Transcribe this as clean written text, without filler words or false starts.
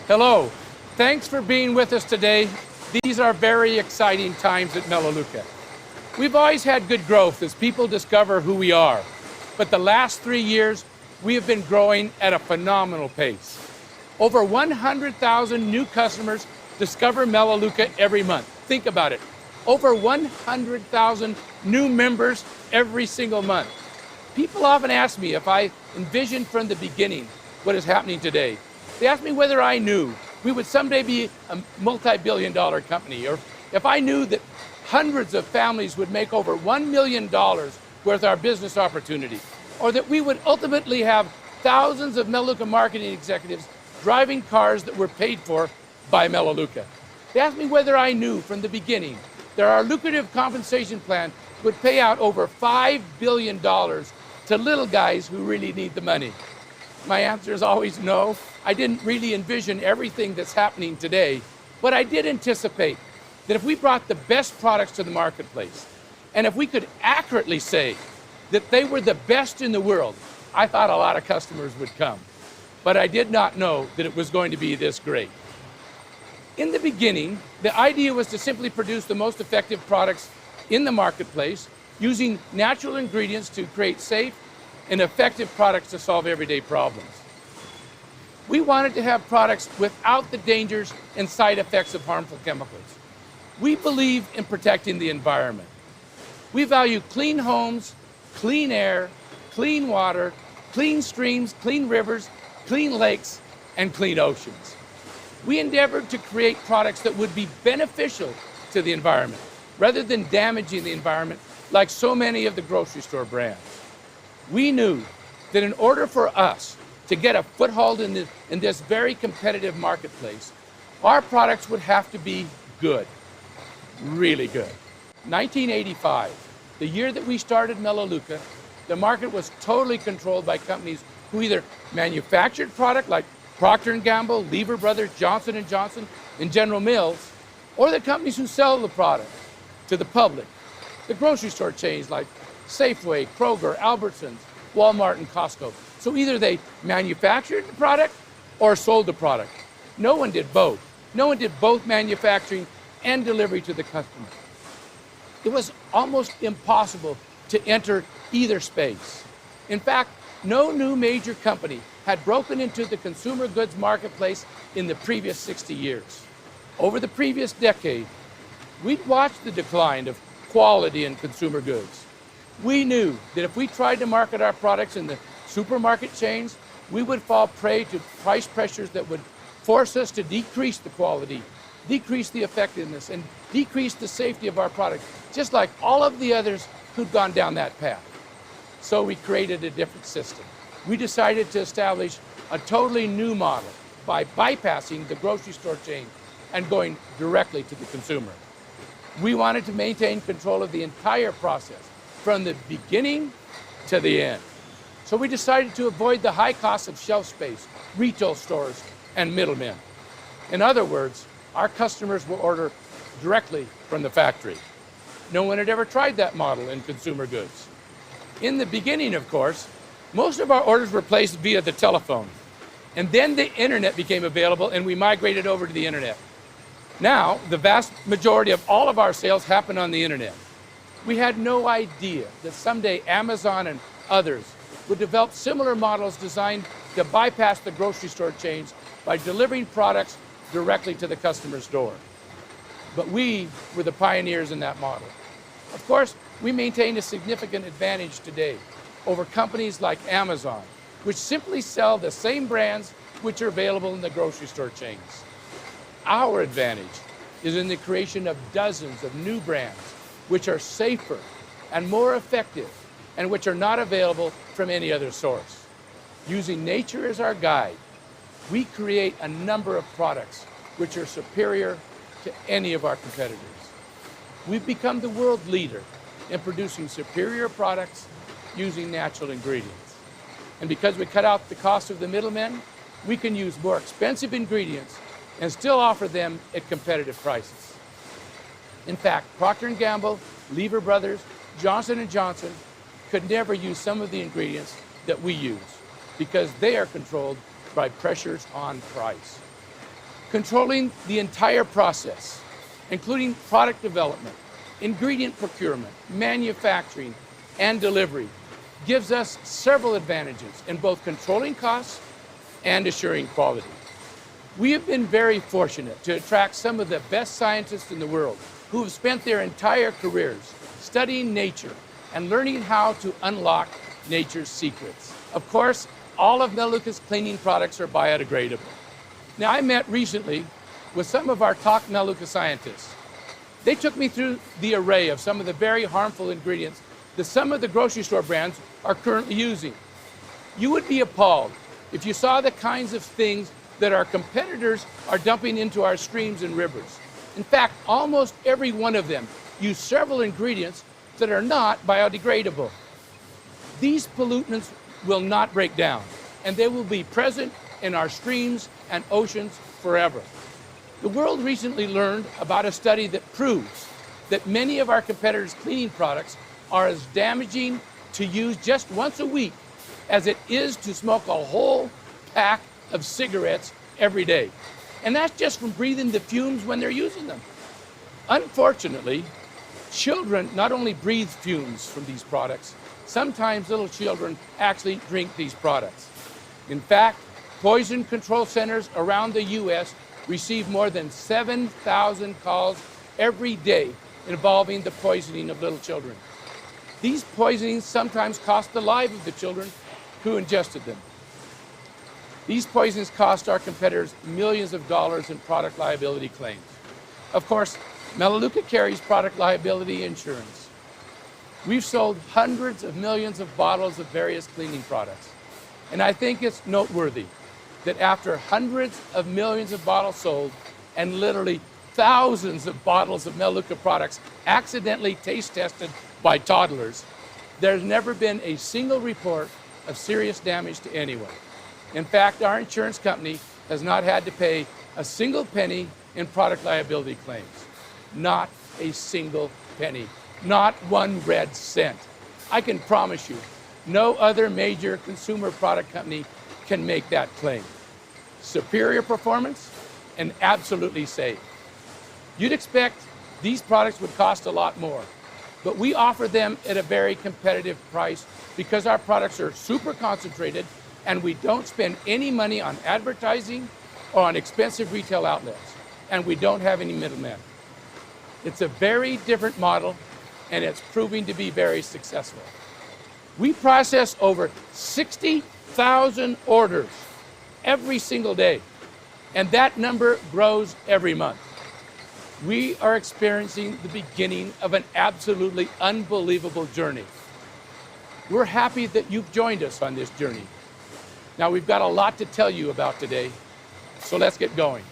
Hello, thanks for being with us today. These are very exciting times at Melaleuca. We've always had good growth as people discover who we are, but the last 3 years, we have been growing at a phenomenal pace. Over 100,000 new customers discover Melaleuca every month. Think about it, over 100,000 new members every single month. People often ask me if I envisioned from the beginning what is happening today. They ask me whether I knew we would someday be a multi-billion-dollar company, or if I knew that hundreds of families would make over $1 million worth our business opportunity, or that we would ultimately have thousands of Melaleuca marketing executives driving cars that were paid for by Melaleuca. They asked me whether I knew from the beginning that our lucrative compensation plan would pay out over $5 billion to little guys who really need the money. My answer is always no. I didn't really envision everything that's happening today, but I did anticipate that if we brought the best products to the marketplace, and if we could accurately say that they were the best in the world, I thought a lot of customers would come. But I did not know that it was going to be this great. In the beginning, the idea was to simply produce the most effective products in the marketplace using natural ingredients to create safe and effective products to solve everyday problems. We wanted to have products without the dangers and side effects of harmful chemicals. We believe in protecting the environment. We value clean homes, clean air, clean water, clean streams, clean rivers, clean lakes, and clean oceans. We endeavored to create products that would be beneficial to the environment, rather than damaging the environment like so many of the grocery store brands. We knew that in order for us to get a foothold in this very competitive marketplace, our products would have to be good, really good. 1985, the year that we started Melaleuca, the market was totally controlled by companies who either manufactured product like Procter & Gamble, Lever Brothers, Johnson & Johnson, and General Mills, or the companies who sell the product to the public, the grocery store chains like Safeway, Kroger, Albertsons, Walmart, and Costco. So either they manufactured the product or sold the product. No one did both. No one did both manufacturing and delivery to the customer. It was almost impossible to enter either space. In fact, no new major company had broken into the consumer goods marketplace in the previous 60 years. Over the previous decade, we'd watched the decline of quality in consumer goods. We knew that if we tried to market our products in the supermarket chains, we would fall prey to price pressures that would force us to decrease the quality, decrease the effectiveness, and decrease the safety of our product, just like all of the others who'd gone down that path. So we created a different system. We decided to establish a totally new model by bypassing the grocery store chain and going directly to the consumer. We wanted to maintain control of the entire process, from the beginning to the end. So we decided to avoid the high cost of shelf space, retail stores, and middlemen. In other words, our customers will order directly from the factory. No one had ever tried that model in consumer goods. In the beginning, of course, most of our orders were placed via the telephone. And then the internet became available and we migrated over to the internet. Now, the vast majority of all of our sales happen on the internet. We had no idea that someday Amazon and others would develop similar models designed to bypass the grocery store chains by delivering products directly to the customer's door. But we were the pioneers in that model. Of course, we maintain a significant advantage today over companies like Amazon, which simply sell the same brands which are available in the grocery store chains. Our advantage is in the creation of dozens of new brands which are safer and more effective and which are not available from any other source. Using nature as our guide, we create a number of products which are superior to any of our competitors. We've become the world leader in producing superior products using natural ingredients. And because we cut out the cost of the middlemen, we can use more expensive ingredients and still offer them at competitive prices. In fact, Procter & Gamble, Lever Brothers, Johnson & Johnson could never use some of the ingredients that we use because they are controlled by pressures on price. Controlling the entire process, including product development, ingredient procurement, manufacturing, and delivery, gives us several advantages in both controlling costs and assuring quality. We have been very fortunate to attract some of the best scientists in the world who have spent their entire careers studying nature and learning how to unlock nature's secrets. Of course, all of Melaleuca's cleaning products are biodegradable. Now, I met recently with some of our top Melaleuca scientists. They took me through the array of some of the very harmful ingredients that some of the grocery store brands are currently using. You would be appalled if you saw the kinds of things that our competitors are dumping into our streams and rivers. In fact, almost every one of them use several ingredients that are not biodegradable. These pollutants will not break down, and they will be present in our streams and oceans forever. The world recently learned about a study that proves that many of our competitors' cleaning products are as damaging to use just once a week as it is to smoke a whole pack of cigarettes every day. And that's just from breathing the fumes when they're using them. Unfortunately, children not only breathe fumes from these products, sometimes little children actually drink these products. In fact, poison control centers around the U.S. receive more than 7,000 calls every day involving the poisoning of little children. These poisonings sometimes cost the lives of the children who ingested them. These poisons cost our competitors millions of dollars in product liability claims. Of course, Melaleuca carries product liability insurance. We've sold hundreds of millions of bottles of various cleaning products. And I think it's noteworthy that after hundreds of millions of bottles sold and literally thousands of bottles of Melaleuca products accidentally taste tested by toddlers, there's never been a single report of serious damage to anyone. In fact, our insurance company has not had to pay a single penny in product liability claims. Not a single penny. Not one red cent. I can promise you, no other major consumer product company can make that claim. Superior performance and absolutely safe. You'd expect these products would cost a lot more, but we offer them at a very competitive price because our products are super concentrated and we don't spend any money on advertising or on expensive retail outlets, and we don't have any middlemen. It's a very different model, and it's proving to be very successful. We process over 60,000 orders every single day, and that number grows every month. We are experiencing the beginning of an absolutely unbelievable journey. We're happy that you've joined us on this journey. Now, we've got a lot to tell you about today, so let's get going.